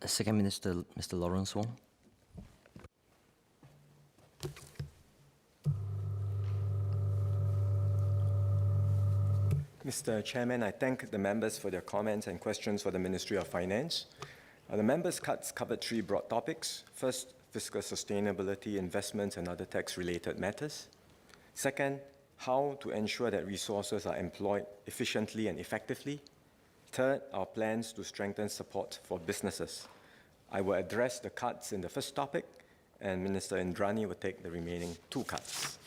Second Minister, Mr. Lawrence Wong. Mr. Chairman, I thank the members for their comments and questions for the Ministry of Finance. The members' cuts covered three broad topics. First, fiscal sustainability, investments, and other tax-related matters. Second, how to ensure that resources are employed efficiently and effectively. Third, our plans to strengthen support for businesses. I will address the cuts in the first topic, and Minister Indranee will take the remaining two cuts.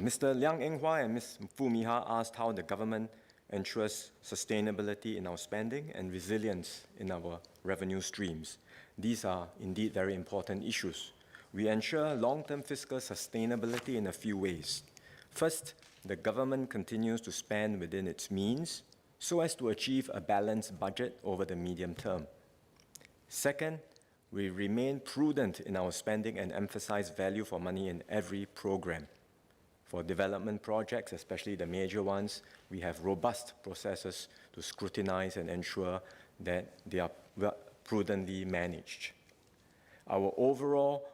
Mr. Liang Enghua and Ms. Foo Mee Ha asked how the government ensures sustainability in our spending and resilience in our revenue streams. These are indeed very important issues. We ensure long-term fiscal sustainability in a few ways. First, the government continues to spend within its means so as to achieve a balanced budget over the medium term. Second, we remain prudent in our spending and emphasize value for money in every program. For development projects, especially the major ones, we have robust processes to scrutinize and ensure that they are prudently managed. Our overall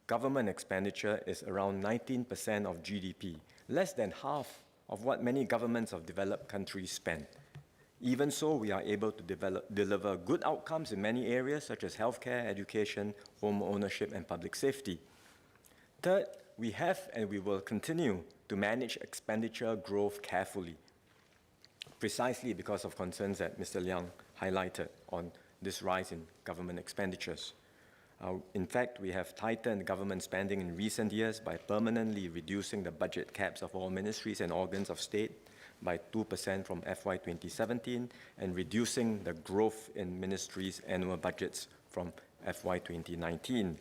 government expenditure is around 19% of GDP, less than half of what many governments of developed countries spend. Even so, we are able to deliver good outcomes in many areas such as healthcare, education, home ownership, and public safety. Third, we have and we will continue to manage expenditure growth carefully, precisely because of concerns that Mr. Liang highlighted on this rise in government expenditures. In fact, we have tightened government spending in recent years by permanently reducing the budget caps of all ministries and organs of state by 2% from FY 2017 and reducing the growth in ministries' annual budgets from FY 2019.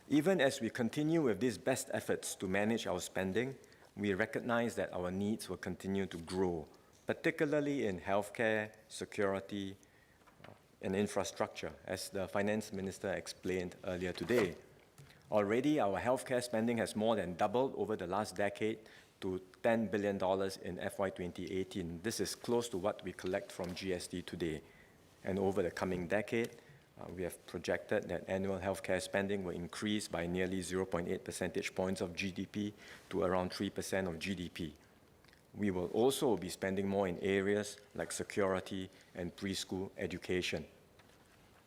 Even as we continue with these best efforts to manage our spending, we recognize that our needs will continue to grow, particularly in healthcare, security, and infrastructure, as the Finance Minister explained earlier today. Already, our healthcare spending has more than doubled over the last decade to $10 billion in FY 2018. This is close to what we collect from GST today. And over the coming decade, we have projected that annual healthcare spending will increase by nearly 0.8 percentage points of GDP to around 3% of GDP. We will also be spending more in areas like security and preschool education.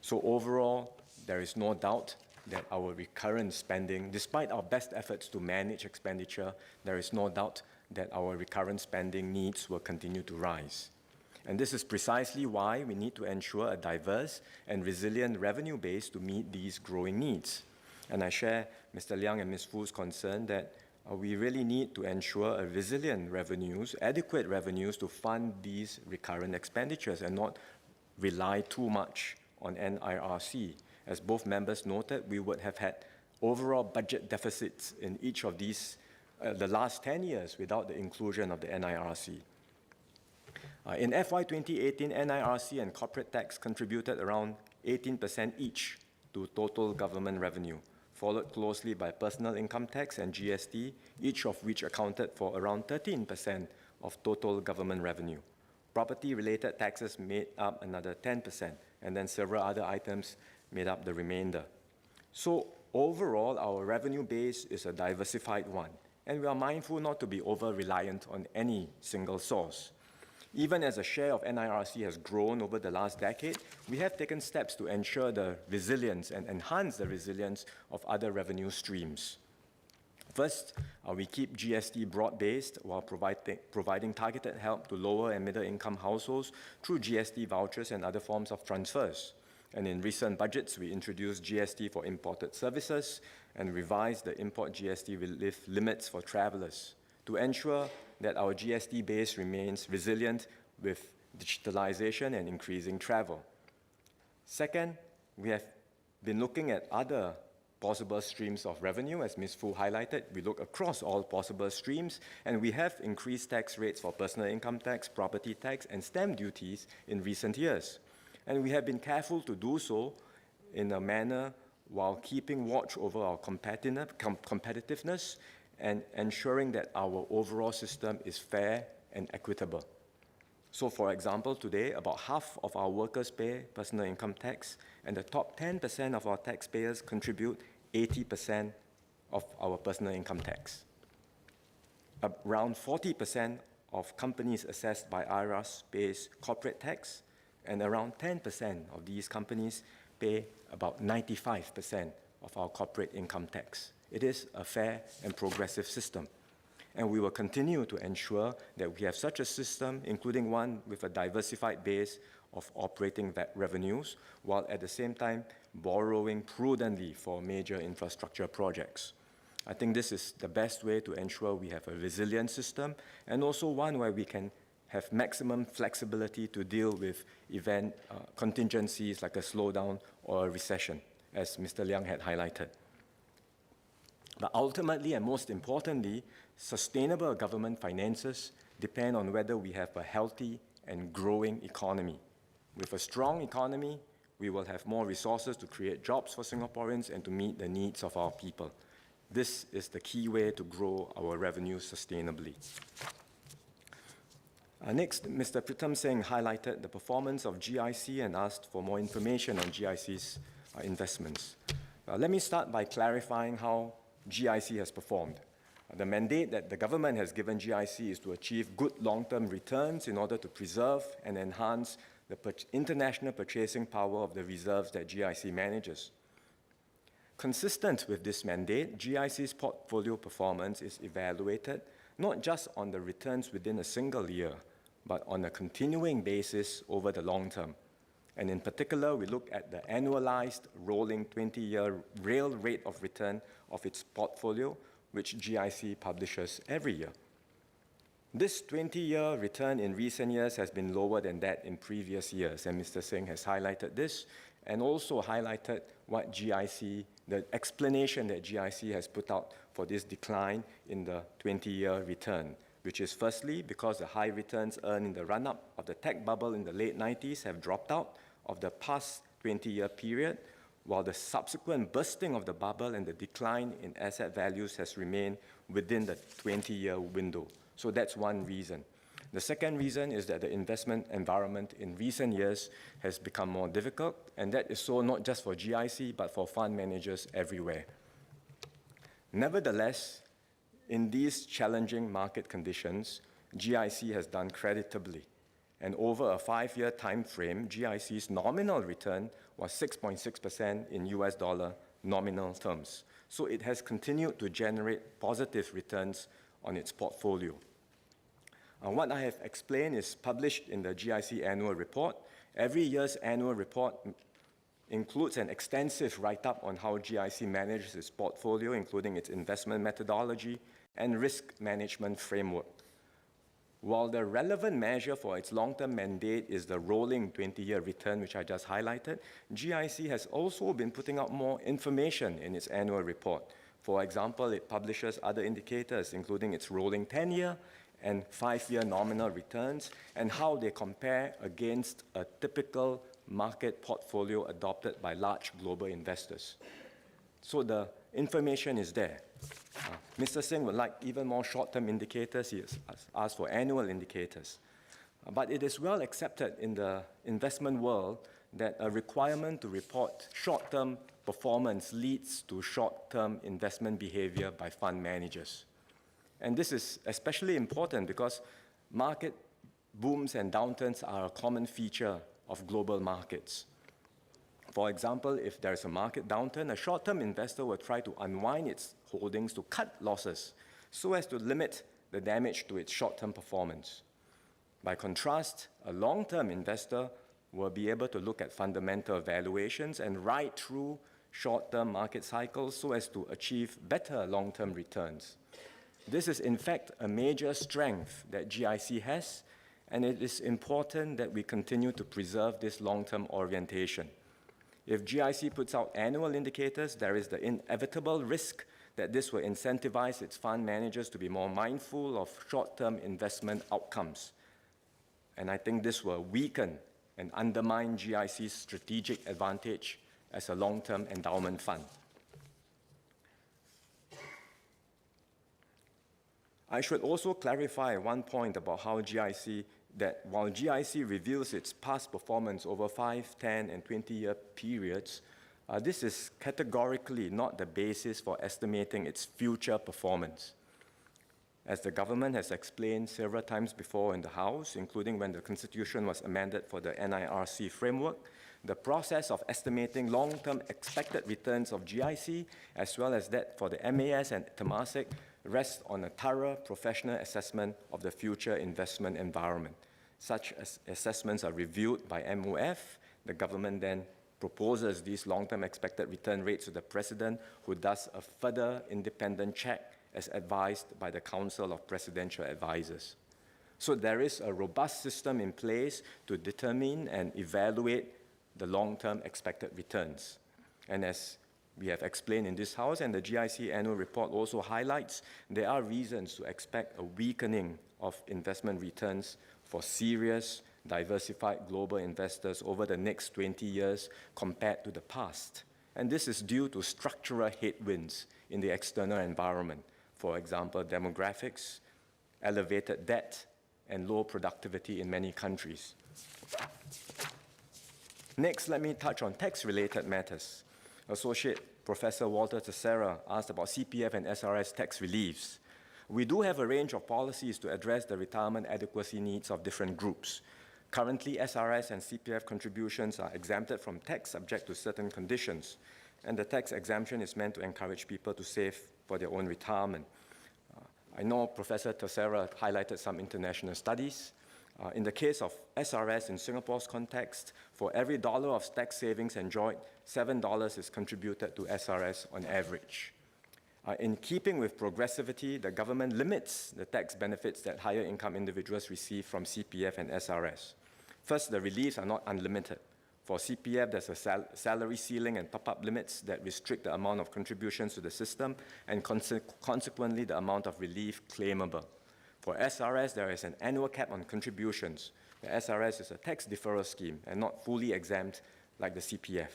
So overall, there is no doubt that our recurrent spending, despite our best efforts to manage expenditure, there is no doubt that our recurrent spending needs will continue to rise. And this is precisely why we need to ensure a diverse and resilient revenue base to meet these growing needs. And I share Mr. Liang and Ms. Foo's concern that we really need to ensure a resilient revenues, adequate revenues to fund these recurrent expenditures and not rely too much on NIRC. As both members noted, we would have had overall budget deficits in each of these, the last 10 years without the inclusion of the NIRC. In FY 2018, NIRC and corporate tax contributed around 18% each to total government revenue, followed closely by personal income tax and GST, each of which accounted for around 13% of total government revenue. Property-related taxes made up another 10%, and then several other items made up the remainder. So overall, our revenue base is a diversified one, and we are mindful not to be over-reliant on any single source. Even as the share of NIRC has grown over the last decade, we have taken steps to ensure the resilience and enhance the resilience of other revenue streams. First, we keep GST broad-based while providing targeted help to lower and middle-income households through GST vouchers and other forms of transfers. And in recent budgets, we introduced GST for imported services and revised the import GST relief limits for travelers to ensure that our GST base remains resilient with digitalization and increasing travel. Second, we have been looking at other possible streams of revenue. As Ms. Foo highlighted, we look across all possible streams, and we have increased tax rates for personal income tax, property tax, and stamp duties in recent years. And we have been careful to do so in a manner while keeping watch over our competitiveness and ensuring that our overall system is fair and equitable. So for example, today, about half of our workers pay personal income tax, and the top 10% of our taxpayers contribute 80% of our personal income tax. Around 40% of companies assessed by IRAS pays corporate tax, and around 10% of these companies pay about 95% of our corporate income tax. It is a fair and progressive system. And we will continue to ensure that we have such a system, including one with a diversified base of operating revenues, while at the same time borrowing prudently for major infrastructure projects. I think this is the best way to ensure we have a resilient system, and also one where we can have maximum flexibility to deal with event contingencies like a slowdown or a recession, as Mr. Liang had highlighted. But ultimately, and most importantly, sustainable government finances depend on whether we have a healthy and growing economy. With a strong economy, we will have more resources to create jobs for Singaporeans and to meet the needs of our people. This is the key way to grow our revenue sustainably. Next, Mr. Pritam Singh highlighted the performance of GIC and asked for more information on GIC's investments. Let me start by clarifying how GIC has performed. The mandate that the government has given GIC is to achieve good long-term returns in order to preserve and enhance the international purchasing power of the reserves that GIC manages. Consistent with this mandate, GIC's portfolio performance is evaluated not just on the returns within a single year, but on a continuing basis over the long term. And in particular, we look at the annualized rolling 20-year real rate of return of its portfolio, which GIC publishes every year. This 20-year return in recent years has been lower than that in previous years, and Mr. Singh has highlighted this, and also highlighted what GIC, the explanation that GIC has put out for this decline in the 20-year return, which is firstly because the high returns earned in the run-up of the tech bubble in the late 90s have dropped out of the past 20-year period, while the subsequent bursting of the bubble and the decline in asset values has remained within the 20-year window. So that's one reason. The second reason is that the investment environment in recent years has become more difficult, and that is so not just for GIC, but for fund managers everywhere. Nevertheless, in these challenging market conditions, GIC has done creditably. And over a 5-year time frame, GIC's nominal return was 6.6% in US dollar nominal terms. So it has continued to generate positive returns on its portfolio. What I have explained is published in the GIC annual report. Every year's annual report includes an extensive write-up on how GIC manages its portfolio, including its investment methodology and risk management framework. While the relevant measure for its long-term mandate is the rolling 20-year return, which I just highlighted, GIC has also been putting out more information in its annual report. For example, it publishes other indicators, including its rolling 10-year and 5-year nominal returns, and how they compare against a typical market portfolio adopted by large global investors. So the information is there. Mr. Singh would like even more short-term indicators. He has asked for annual indicators. But it is well accepted in the investment world that a requirement to report short-term performance leads to short-term investment behavior by fund managers. And this is especially important because market booms and downturns are a common feature of global markets. For example, if there is a market downturn, a short-term investor will try to unwind its holdings to cut losses so as to limit the damage to its short-term performance. By contrast, a long-term investor will be able to look at fundamental valuations and ride through short-term market cycles so as to achieve better long-term returns. This is in fact a major strength that GIC has, and it is important that we continue to preserve this long-term orientation. If GIC puts out annual indicators, there is the inevitable risk that this will incentivize its fund managers to be more mindful of short-term investment outcomes. And I think this will weaken and undermine GIC's strategic advantage as a long-term endowment fund. I should also clarify one point about how GIC that while GIC reviews its past performance over 5, 10, and 20-year periods, this is categorically not the basis for estimating its future performance. As the government has explained several times before in the House, including when the Constitution was amended for the NIRC framework, the process of estimating long-term expected returns of GIC, as well as that for the MAS and Temasek, rests on a thorough professional assessment of the future investment environment. Such assessments are reviewed by MOF. The government then proposes these long-term expected return rates to the President, who does a further independent check as advised by the Council of Presidential Advisors. So there is a robust system in place to determine and evaluate the long-term expected returns. And as we have explained in this House, and the GIC annual report also highlights, there are reasons to expect a weakening of investment returns for serious, diversified global investors over the next 20 years compared to the past. And this is due to structural headwinds in the external environment. For example, demographics, elevated debt, and low productivity in many countries. Next, let me touch on tax-related matters. Associate Professor Walter Teixeira asked about CPF and SRS tax reliefs. We do have a range of policies to address the retirement adequacy needs of different groups. Currently, SRS and CPF contributions are exempted from tax subject to certain conditions, and the tax exemption is meant to encourage people to save for their own retirement. I know Professor Teixeira highlighted some international studies. In the case of SRS in Singapore's context, for every dollar of tax savings enjoyed, $7 is contributed to SRS on average. In keeping with progressivity, the government limits the tax benefits that higher income individuals receive from CPF and SRS. First, the reliefs are not unlimited. For CPF, there's a salary ceiling and top-up limits that restrict the amount of contributions to the system and consequently the amount of relief claimable. For SRS, there is an annual cap on contributions. The SRS is a tax deferral scheme and not fully exempt like the CPF.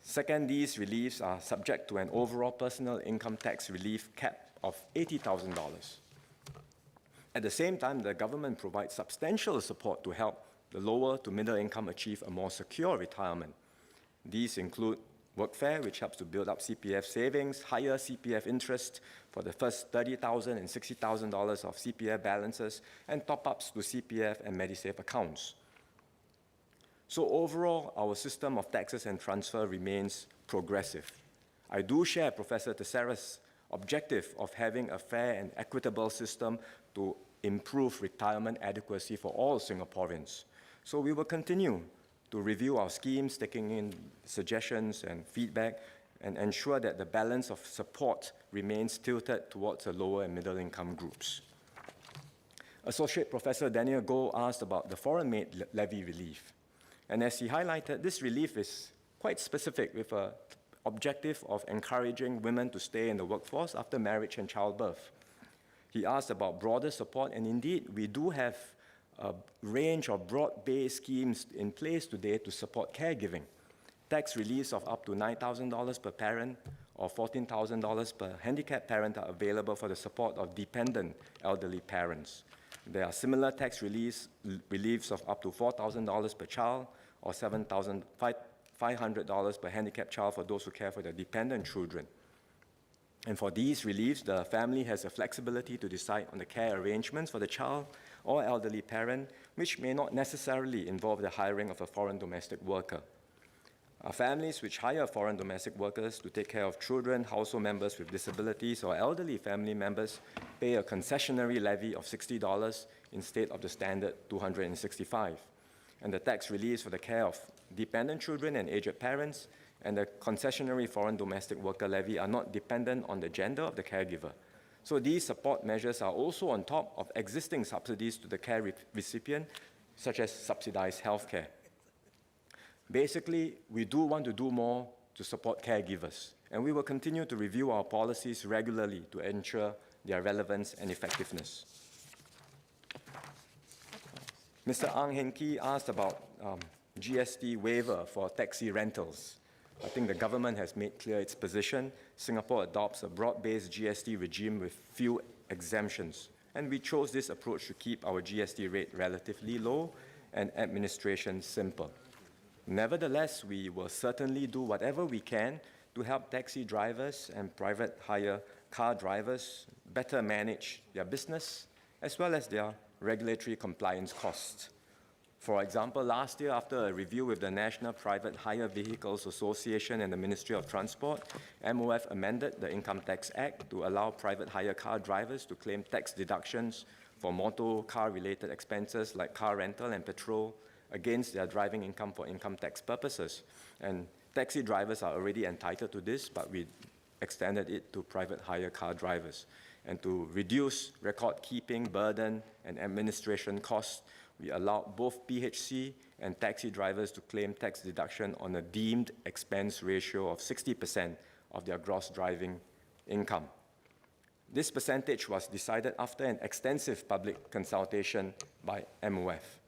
Second, these reliefs are subject to an overall personal income tax relief cap of $80,000. At the same time, the government provides substantial support to help the lower to middle income achieve a more secure retirement. These include workfare, which helps to build up CPF savings, higher CPF interest for the first $30,000 and $60,000 of CPF balances, and top-ups to CPF and Medisave accounts. So overall, our system of taxes and transfer remains progressive. I do share Professor Teixeira's objective of having a fair and equitable system to improve retirement adequacy for all Singaporeans. So we will continue to review our schemes, taking in suggestions and feedback, and ensure that the balance of support remains tilted towards the lower and middle income groups. Associate Professor Daniel Goh asked about the foreign maid levy relief. And as he highlighted, this relief is quite specific with an objective of encouraging women to stay in the workforce after marriage and childbirth. He asked about broader support, and indeed, we do have a range of broad-based schemes in place today to support caregiving. Tax reliefs of up to $9,000 per parent or $14,000 per handicapped parent are available for the support of dependent elderly parents. There are similar tax reliefs of up to $4,000 per child or $7,500 per handicapped child for those who care for their dependent children. And for these reliefs, the family has the flexibility to decide on the care arrangements for the child or elderly parent, which may not necessarily involve the hiring of a foreign domestic worker. Families which hire foreign domestic workers to take care of children, household members with disabilities, or elderly family members pay a concessionary levy of $60 instead of the standard $265. And the tax reliefs for the care of dependent children and aged parents and the concessionary foreign domestic worker levy are not dependent on the gender of the caregiver. So these support measures are also on top of existing subsidies to the care recipient, such as subsidized healthcare. Basically, we do want to do more to support caregivers, and we will continue to review our policies regularly to ensure their relevance and effectiveness. Mr. Ang Hen Kee asked about GST waiver for taxi rentals. I think the government has made clear its position. Singapore adopts a broad-based GST regime with few exemptions, and we chose this approach to keep our GST rate relatively low and administration simple. Nevertheless, we will certainly do whatever we can to help taxi drivers and private hire car drivers better manage their business as well as their regulatory compliance costs. For example, last year, after a review with the National Private Hire Vehicles Association and the Ministry of Transport, MOF amended the Income Tax Act to allow private hire car drivers to claim tax deductions for motor car-related expenses like car rental and petrol against their driving income for income tax purposes. And taxi drivers are already entitled to this, but we extended it to private hire car drivers. And to reduce record-keeping burden and administration costs, we allowed both PHC and taxi drivers to claim tax deduction on a deemed expense ratio of 60% of their gross driving income. This percentage was decided after an extensive public consultation by MOF.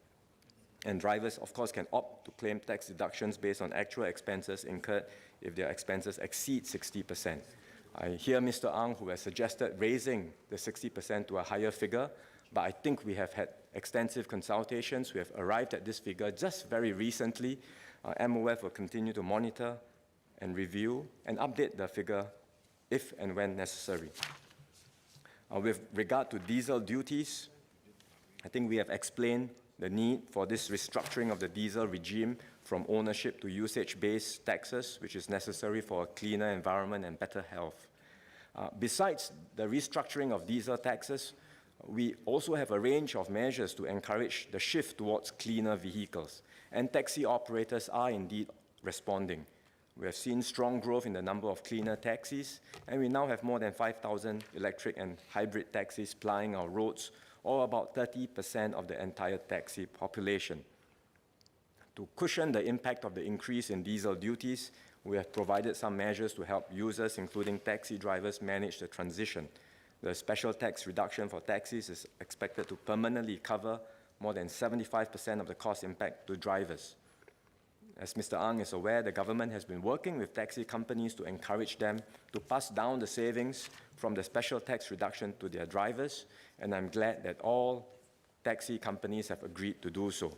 And drivers, of course, can opt to claim tax deductions based on actual expenses incurred if their expenses exceed 60%. I hear Mr. Ang, who has suggested raising the 60% to a higher figure, but I think we have had extensive consultations. We have arrived at this figure just very recently. MOF will continue to monitor and review and update the figure if and when necessary. With regard to diesel duties, I think we have explained the need for this restructuring of the diesel regime from ownership to usage-based taxes, which is necessary for a cleaner environment and better health. Besides the restructuring of diesel taxes, we also have a range of measures to encourage the shift towards cleaner vehicles, and taxi operators are indeed responding. We have seen strong growth in the number of cleaner taxis, and we now have more than 5,000 electric and hybrid taxis plying our roads, or about 30% of the entire taxi population. To cushion the impact of the increase in diesel duties, we have provided some measures to help users, including taxi drivers, manage the transition. The special tax reduction for taxis is expected to permanently cover more than 75% of the cost impact to drivers. As Mr. Ang is aware, the government has been working with taxi companies to encourage them to pass down the savings from the special tax reduction to their drivers, and I'm glad that all taxi companies have agreed to do so.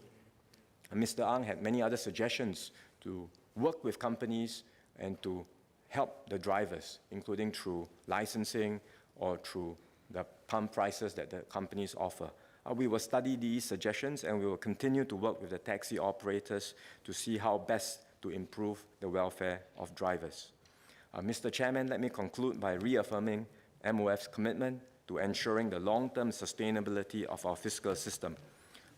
And Mr. Ang had many other suggestions to work with companies and to help the drivers, including through licensing or through the pump prices that the companies offer. We will study these suggestions, and we will continue to work with the taxi operators to see how best to improve the welfare of drivers. Mr. Chairman, let me conclude by reaffirming MOF's commitment to ensuring the long-term sustainability of our fiscal system.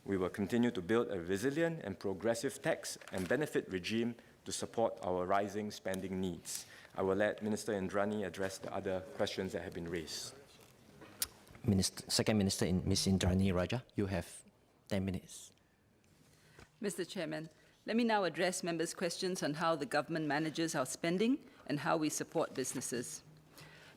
We will continue to build a resilient and progressive tax and benefit regime to support our rising spending needs. I will let Minister Indranee address the other questions that have been raised. Second Minister, Ms. Indranee Rajah, you have 10 minutes. Mr. Chairman, let me now address members' questions on how the government manages our spending and how we support businesses.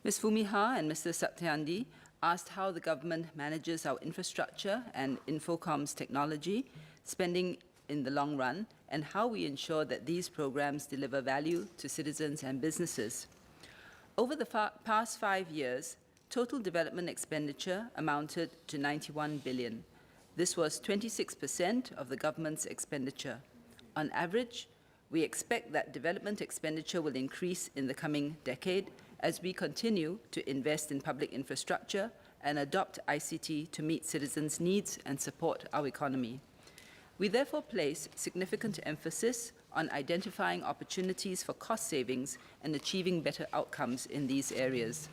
Ms. Fumiha and Mr. Satyandi asked how the government manages our infrastructure and Infocom's technology, spending in the long run, and how we ensure that these programs deliver value to citizens and businesses. Over the past 5 years, total development expenditure amounted to 91 billion. This was 26% of the government's expenditure. On average, we expect that development expenditure will increase in the coming decade as we continue to invest in public infrastructure and adopt ICT to meet citizens' needs and support our economy. We therefore place significant emphasis on identifying opportunities for cost savings and achieving better outcomes in these areas.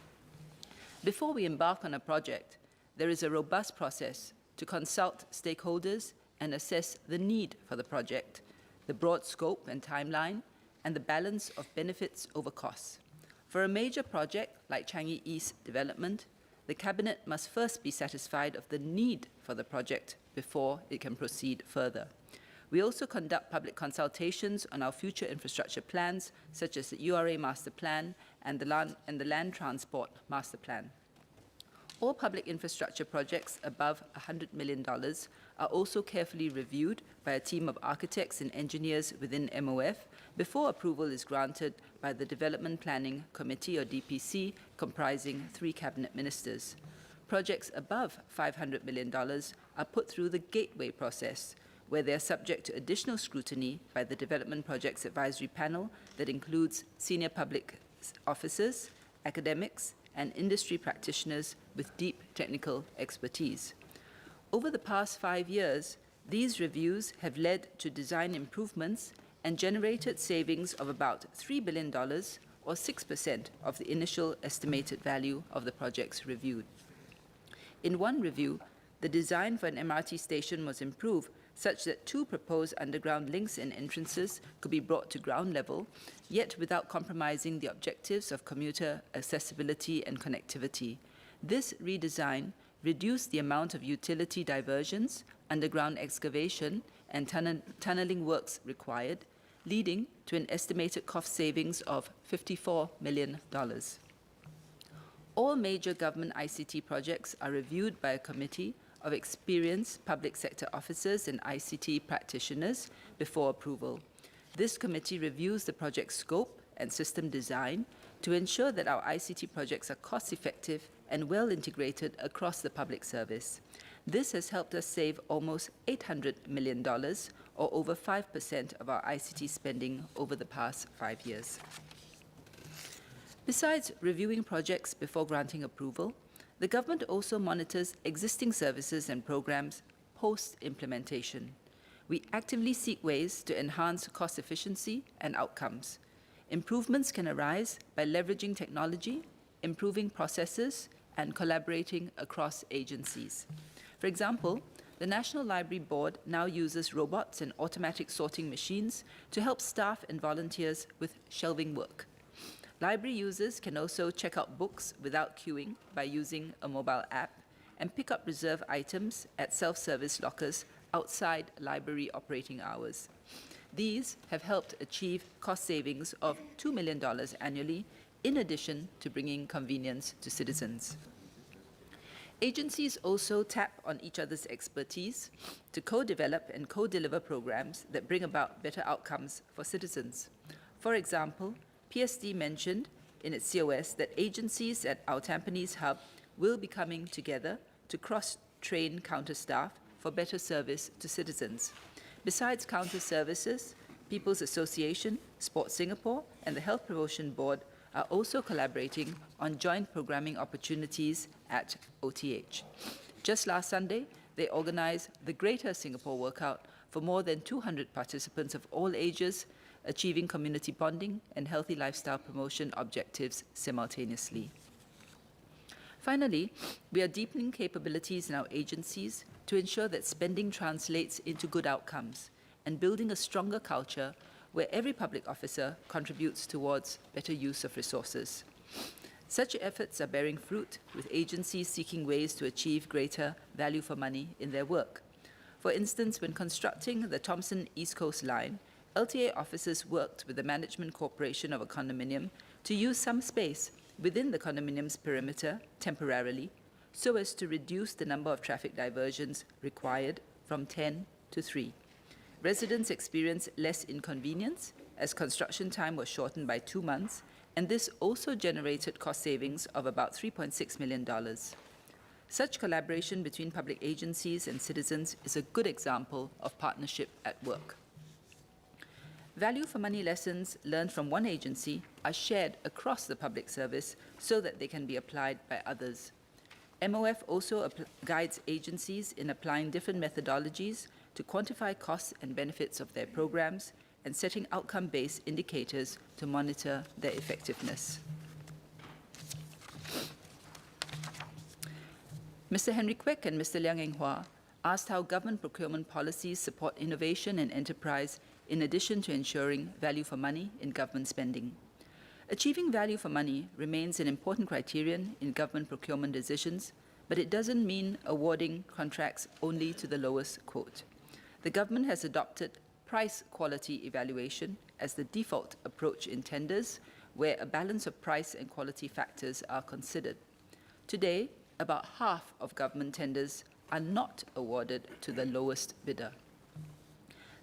Before we embark on a project, there is a robust process to consult stakeholders and assess the need for the project, the broad scope and timeline, and the balance of benefits over costs. For a major project like Changi East development, the Cabinet must first be satisfied of the need for the project before it can proceed further. We also conduct public consultations on our future infrastructure plans, such as the URA Master Plan and the Land Transport Master Plan. All public infrastructure projects above $100 million are also carefully reviewed by a team of architects and engineers within MOF before approval is granted by the Development Planning Committee, or DPC, comprising 3 cabinet ministers. projects above $500 million are put through the gateway process, where they are subject to additional scrutiny by the Development Projects Advisory Panel that includes senior public officers, academics, and industry practitioners with deep technical expertise. Over the past 5 years, these reviews have led to design improvements and generated savings of about $3 billion, or 6% of the initial estimated value of the projects reviewed. In one review, the design for an MRT station was improved such that 2 proposed underground links and entrances could be brought to ground level, yet without compromising the objectives of commuter accessibility and connectivity. This redesign reduced the amount of utility diversions, underground excavation, and tunneling works required, leading to an estimated cost savings of $54 million. All major government ICT projects are reviewed by a committee of experienced public sector officers and ICT practitioners before approval. This committee reviews the project scope and system design to ensure that our ICT projects are cost-effective and well integrated across the public service. This has helped us save almost $800 million, or over 5% of our ICT spending over the past 5 years. Besides reviewing projects before granting approval, the government also monitors existing services and programs post-implementation. We actively seek ways to enhance cost efficiency and outcomes. Improvements can arise by leveraging technology, improving processes, and collaborating across agencies. For example, the National Library Board now uses robots and automatic sorting machines to help staff and volunteers with shelving work. Library users can also check out books without queuing by using a mobile app and pick up reserved items at self-service lockers outside library operating hours. These have helped achieve cost savings of $2 million annually, in addition to bringing convenience to citizens. Agencies also tap on each other's expertise to co-develop and co-deliver programs that bring about better outcomes for citizens. For example, PSD mentioned in its COS that agencies at our Tampines hub will be coming together to cross-train counter staff for better service to citizens. Besides counter services, People's Association, Sport Singapore, and the Health Promotion Board are also collaborating on joint programming opportunities at OTH. Just last Sunday, they organized the Greater Singapore Workout for more than 200 participants of all ages, achieving community bonding and healthy lifestyle promotion objectives simultaneously. Finally, we are deepening capabilities in our agencies to ensure that spending translates into good outcomes and building a stronger culture where every public officer contributes towards better use of resources. Such efforts are bearing fruit, with agencies seeking ways to achieve greater value for money in their work. For instance, when constructing the Thomson East Coast Line, LTA officers worked with the Management Corporation of a condominium to use some space within the condominium's perimeter temporarily so as to reduce the number of traffic diversions required from 10 to 3. Residents experienced less inconvenience as construction time was shortened by 2 months, and this also generated cost savings of about $3.6 million. Such collaboration between public agencies and citizens is a good example of partnership at work. Value for money lessons learned from one agency are shared across the public service so that they can be applied by others. MOF also guides agencies in applying different methodologies to quantify costs and benefits of their programs and setting outcome-based indicators to monitor their effectiveness. Mr. Henry Kwek and Mr. Liang Eng Hua asked how government procurement policies support innovation and enterprise in addition to ensuring value for money in government spending. Achieving value for money remains an important criterion in government procurement decisions, but it doesn't mean awarding contracts only to the lowest quote. The government has adopted price quality evaluation as the default approach in tenders, where a balance of price and quality factors are considered. Today, about half of government tenders are not awarded to the lowest bidder.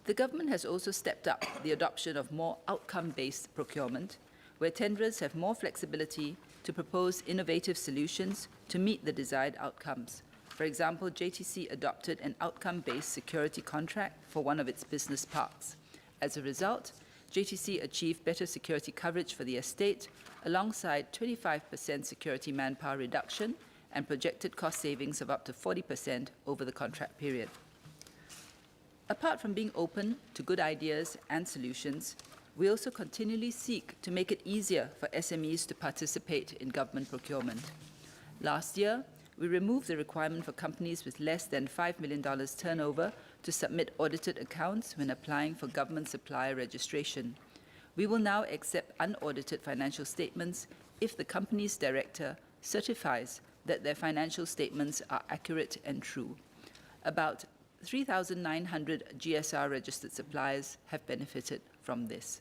The government has also stepped up the adoption of more outcome-based procurement, where tenderers have more flexibility to propose innovative solutions to meet the desired outcomes. For example, JTC adopted an outcome-based security contract for one of its business parks. As a result, JTC achieved better security coverage for the estate, alongside 25% security manpower reduction and projected cost savings of up to 40% over the contract period. Apart from being open to good ideas and solutions, we also continually seek to make it easier for SMEs to participate in government procurement. Last year, we removed the requirement for companies with less than $5 million turnover to submit audited accounts when applying for government supplier registration. We will now accept unaudited financial statements if the company's director certifies that their financial statements are accurate and true. About 3,900 GSR-registered suppliers have benefited from this.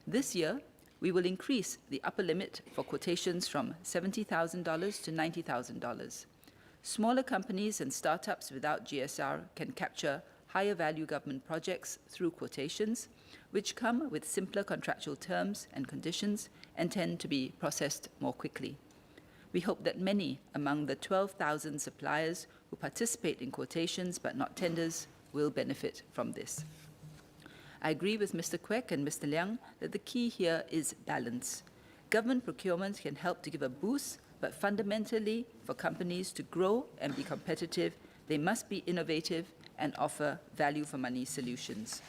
This year, we will increase the upper limit for quotations from $70,000 to $90,000. Smaller companies and startups without GSR can capture higher value government projects through quotations, which come with simpler contractual terms and conditions and tend to be processed more quickly. We hope that many among the 12,000 suppliers who participate in quotations but not tenders will benefit from this. I agree with Mr. Kwek and Mr. Liang that the key here is balance. Government procurement can help to give a boost, but fundamentally, for companies to grow and be competitive, they must be innovative and offer value-for-money solutions.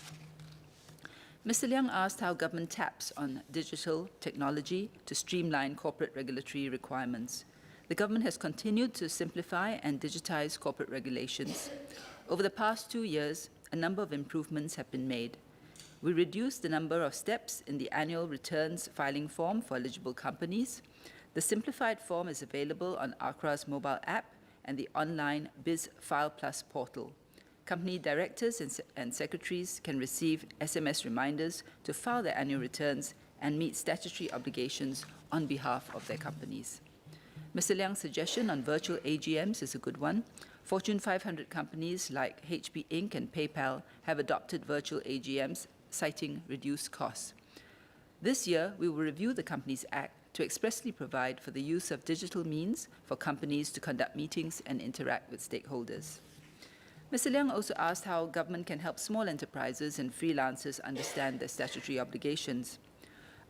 Mr. Liang asked how government taps on digital technology to streamline corporate regulatory requirements. The government has continued to simplify and digitize corporate regulations. Over the past 2 years, a number of improvements have been made. We reduced the number of steps in the annual returns filing form for eligible companies. The simplified form is available on ACRA's mobile app and the online Biz File Plus portal. Company directors and secretaries can receive SMS reminders to file their annual returns and meet statutory obligations on behalf of their companies. Mr. Liang's suggestion on virtual AGMs is a good one. Fortune 500 companies like HP Inc. and PayPal have adopted virtual AGMs, citing reduced costs. This year, we will review the Companies Act to expressly provide for the use of digital means for companies to conduct meetings and interact with stakeholders. Mr. Liang also asked how government can help small enterprises and freelancers understand their statutory obligations.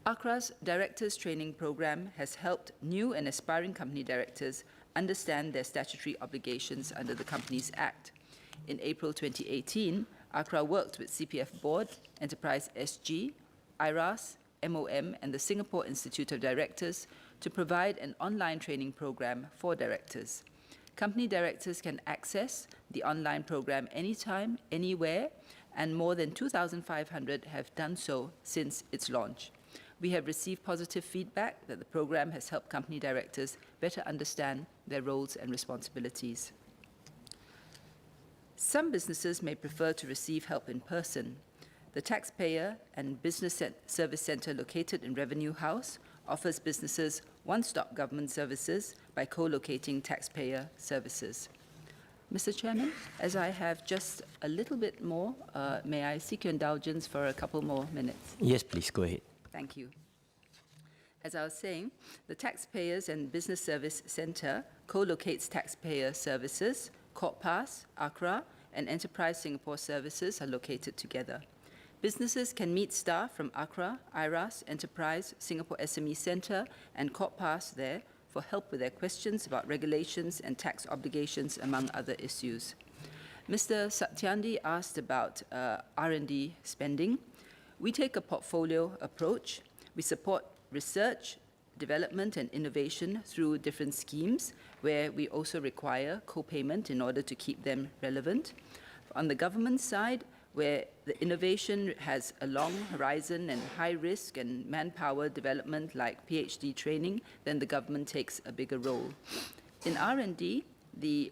ACRA's Directors Training Program has helped new and aspiring company directors understand their statutory obligations under the Companies Act. In April 2018, ACRA worked with CPF Board, Enterprise SG, IRAS, MOM, and the Singapore Institute of Directors to provide an online training program for directors. Company directors can access the online program anytime, anywhere, and more than 2,500 have done so since its launch. We have received positive feedback that the program has helped company directors better understand their roles and responsibilities. Some businesses may prefer to receive help in person. The Taxpayer and Business Service Centre located in Revenue House offers businesses one-stop government services by co-locating taxpayer services. Mr. Chairman, as I have just a little bit more, may I seek your indulgence for a couple more minutes? Yes, please, go ahead. Thank you. As I was saying, the Taxpayers and Business Service Centre co-locates taxpayer services. CorpPass, ACRA, and Enterprise Singapore services are located together. Businesses can meet staff from ACRA, IRAS, Enterprise, Singapore SME Centre, and CorpPass there for help with their questions about regulations and tax obligations, among other issues. Mr. Satyandi asked about R&D spending. We take a portfolio approach. We support research, development, and innovation through different schemes where we also require co-payment in order to keep them relevant. On the government side, where the innovation has a long horizon and high risk and manpower development like PhD training, then the government takes a bigger role. In R&D, we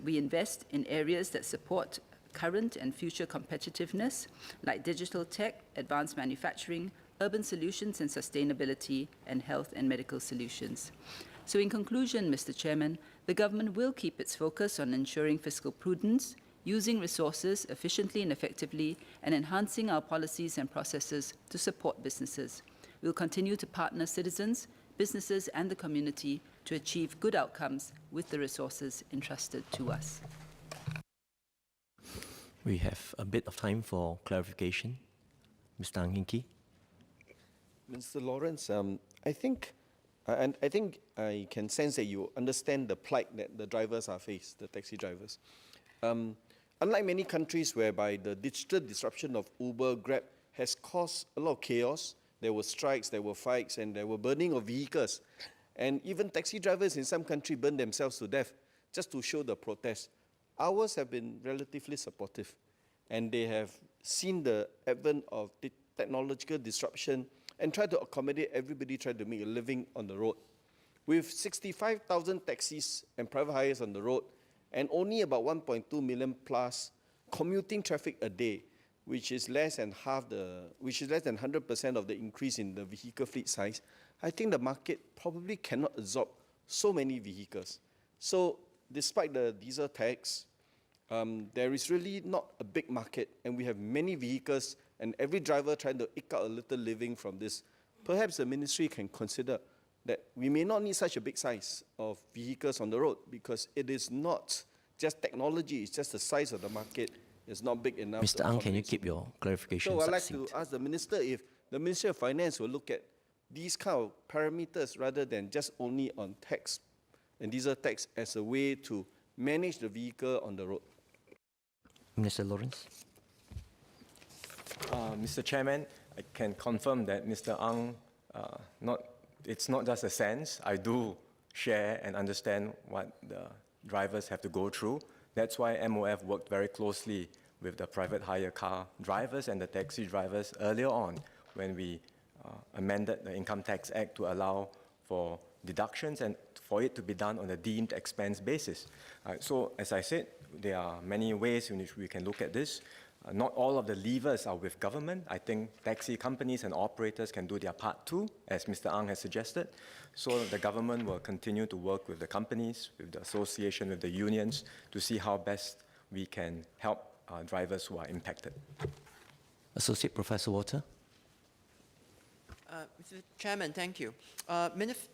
invest in areas that support current and future competitiveness, like digital tech, advanced manufacturing, urban solutions and sustainability, and health and medical solutions. So in conclusion, Mr. Chairman, the government will keep its focus on ensuring fiscal prudence, using resources efficiently and effectively, and enhancing our policies and processes to support businesses. We will continue to partner citizens, businesses and the community to achieve good outcomes with the resources entrusted to us. We have a bit of time for clarification. Mr. Ang Hin Kee. Mr. Lawrence, I think I can sense that you understand the plight that the drivers are faced, the taxi drivers. Unlike many countries whereby the digital disruption of Uber, Grab has caused a lot of chaos, there were strikes, there were fights, and there were burning of vehicles. And even taxi drivers in some countries burned themselves to death just to show the protest. Ours have been relatively supportive, and they have seen the advent of the technological disruption and tried to accommodate everybody trying to make a living on the road. With 65,000 taxis and private hires on the road, and only about 1.2 million plus commuting traffic a day, which is less than 100% of the increase in the vehicle fleet size, I think the market probably cannot absorb so many vehicles. So despite the diesel tax, there is really not a big market, and we have many vehicles and every driver trying to eke out a little living from this. Perhaps the ministry can consider that we may not need such a big size of vehicles on the road, because it is not just technology, it's just the size of the market is not big enough. Mr. Ang, can you keep your clarification So I'd like succinct? to ask the minister if the Ministry of Finance will look at these kind of parameters rather than just only on tax and diesel tax as a way to manage the vehicle on the road. Mr. Lawrence. Mr. Chairman, I can confirm that Mr. Ang, it's not just a sense. I do share and understand what the drivers have to go through. That's why MOF worked very closely with the private hire car drivers and the taxi drivers earlier on when we amended the Income Tax Act to allow for deductions and for it to be done on a deemed expense basis. So, as I said, there are many ways in which we can look at this. Not all of the levers are with government. I think taxi companies and operators can do their part too, as Mr. Ang has suggested. So the government will continue to work with the companies, with the association, with the unions, to see how best we can help drivers who are impacted. Associate Professor Walter. Mr. Chairman, thank you.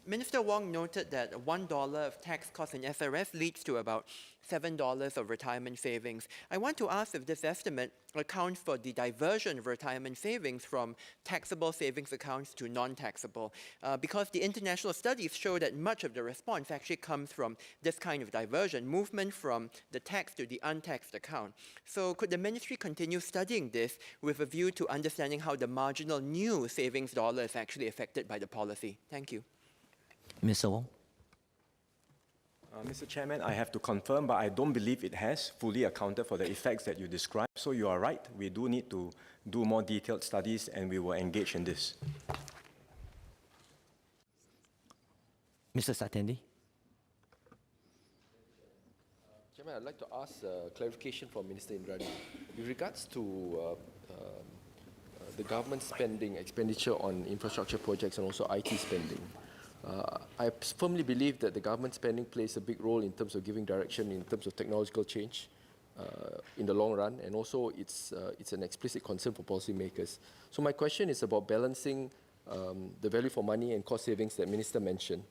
Minister Wong noted that $1 of tax cost in FRS leads to about $7 of retirement savings. I want to ask if this estimate accounts for the diversion of retirement savings from taxable savings accounts to non-taxable, because the international studies show that much of the response actually comes from this kind of diversion, movement from the taxed to the untaxed account. So could the ministry continue studying this with a view to understanding how the marginal new savings dollar is actually affected by the policy? Thank you. Mr. Wong. Mr. Chairman, I have to confirm, but I don't believe it has fully accounted for the effects that you described. So you are right, we do need to do more detailed studies, and we will engage in this. Mr. Satyandi. Chairman, I'd like to ask clarification from Minister Indranee. With regards to the government spending, expenditure on infrastructure projects and also IT spending, I firmly believe that the government spending plays a big role in terms of giving direction in terms of technological change in the long run, and also it's an explicit concern for policymakers. So my question is about balancing the value for money and cost savings that Minister mentioned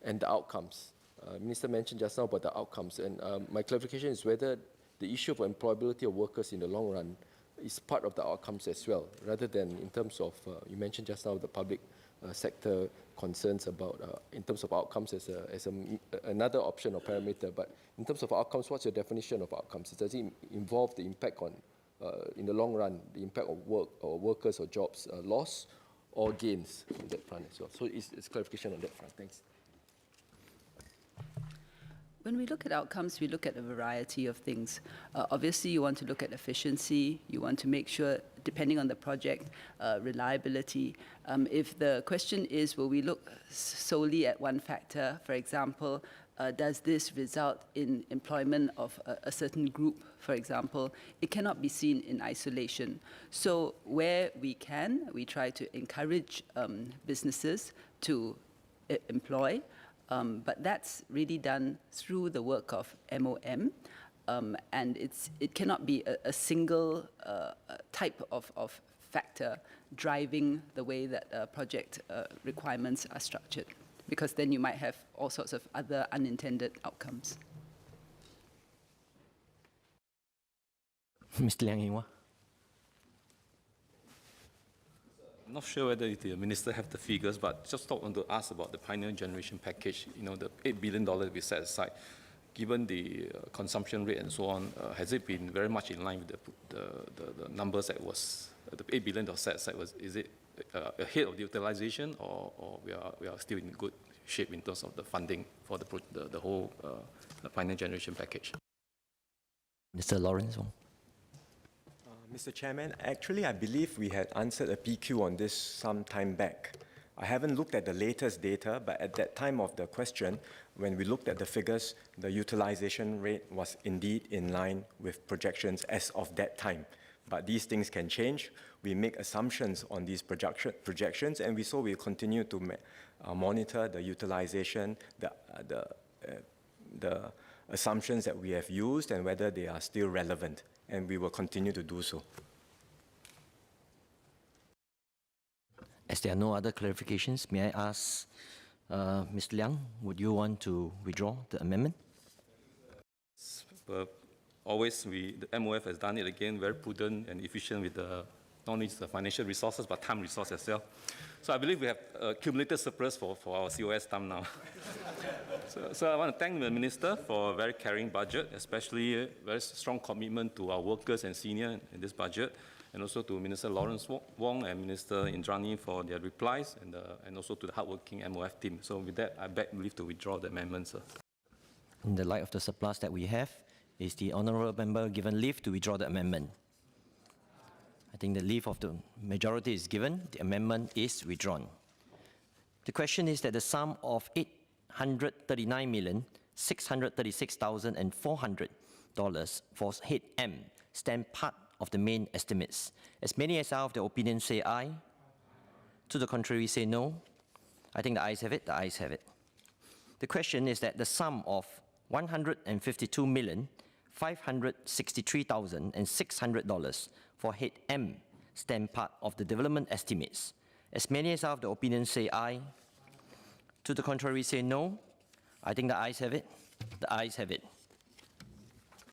and the outcomes. Minister mentioned just now about the outcomes, and my clarification is whether the issue of employability of workers in the long run is part of the outcomes as well, rather than in terms of, you mentioned just now the public sector concerns about in terms of outcomes as another option or parameter. But in terms of outcomes, what's your definition of outcomes? Does it involve the impact on, in the long run, the impact of work or workers or jobs loss or gains on that front as well? So it's clarification on that front. Thanks. When we look at outcomes, we look at a variety of things. Obviously, you want to look at efficiency. You want to make sure, depending on the project, reliability. If the question is, will we look solely at one factor? For example, does this result in employment of a certain group, for example? It cannot be seen in isolation. So where we can, we try to encourage businesses to employ. But that's really done through the work of MOM, and it cannot be a single type of factor driving the way that project requirements are structured. because then you might have all sorts of other unintended outcomes. Mr. Liang Eng Hwa. I'm not sure whether the minister have the figures, but just want to ask about the Pioneer Generation Package, you know, the $8 billion we set aside. Given the consumption rate and so on, has it been very much in line with the numbers that was, the $8 billion set aside, is it ahead of the utilization, or we are still in good shape in terms of the funding for the whole Pioneer Generation Package? Mr. Lawrence Wong. Mr. Chairman, actually, I believe we had answered a PQ on this some time back. I haven't looked at the latest data, but at that time of the question, when we looked at the figures, the utilization rate was indeed in line with projections as of that time. But these things can change. We make assumptions on these projections, and so we continue to monitor the utilization, the assumptions that we have used, and whether they are still relevant. And we will continue to do so. As there are no other clarifications, may I ask Mr. Liang, would you want to withdraw the amendment? Always, the MOF has done it again, very prudent and efficient with not only the financial resources, but time resource as well. So I believe we have accumulated surplus for our COS time now. So I want to thank the Minister for a very caring budget, especially a very strong commitment to our workers and seniors in this budget, and also to Minister Lawrence Wong and Minister Indranee for their replies, and also to the hardworking MOF team. So with that, I beg leave to withdraw the amendment, sir. In the light of the surplus that we have, is the honourable member given leave to withdraw the amendment? I think the leave of the majority is given. The amendment is withdrawn. The question is that the sum of $839,636,400 for head M stand part of the main estimates. As many as are of the opinion say aye. To the contrary say no. I think the ayes have it. The ayes have it. The question is that the sum of $152,563,600 for head M stand part of the development estimates. As many as are of the opinion say aye. To the contrary say no. I think the ayes have it. The ayes have it.